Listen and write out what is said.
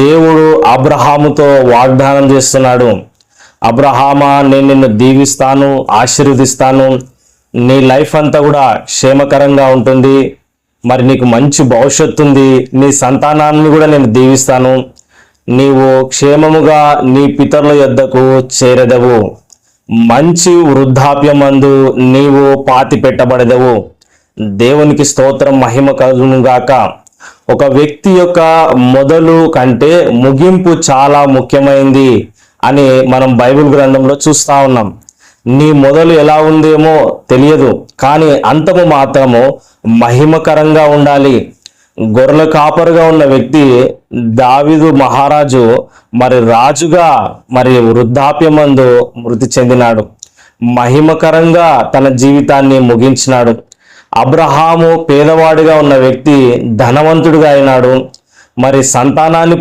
దేవుడు అబ్రహాముతో వాగ్దానం చేస్తున్నాడు. అబ్రహామా, నేను నిన్ను దీవిస్తాను, ఆశీర్వదిస్తాను, నీ లైఫ్ అంతా కూడా క్షేమకరంగా ఉంటుంది, మరి నీకు మంచి భవిష్యత్తు ఉంది, నీ సంతానాన్ని కూడా నేను దీవిస్తాను, నీవు క్షేమముగా నీ పితరుల యొద్దకు చేరెదవు, మంచి వృద్ధాప్యమందు నీవు పాతి పెట్టబడదవు. దేవునికి స్తోత్రం, మహిమ కలుగునుగాక. ఒక వ్యక్తి యొక్క మొదలు కంటే ముగింపు చాలా ముఖ్యమైనది అని మనం బైబిల్ గ్రంథంలో చూస్తా ఉన్నాం. నీ మొదలు ఎలా ఉందేమో తెలియదు, కానీ అంతము మాత్రము మహిమకరంగా ఉండాలి. గొర్రెల కాపరుగా ఉన్న వ్యక్తి దావీదు మహారాజు మరి రాజుగా మరి వృద్ధాప్యమందు మృతి చెందినాడు. మహిమకరంగా తన జీవితాన్ని ముగించినాడు. అబ్రహాము పేదవాడిగా ఉన్న వ్యక్తి ధనవంతుడిగా అయినాడు, మరి సంతానాన్ని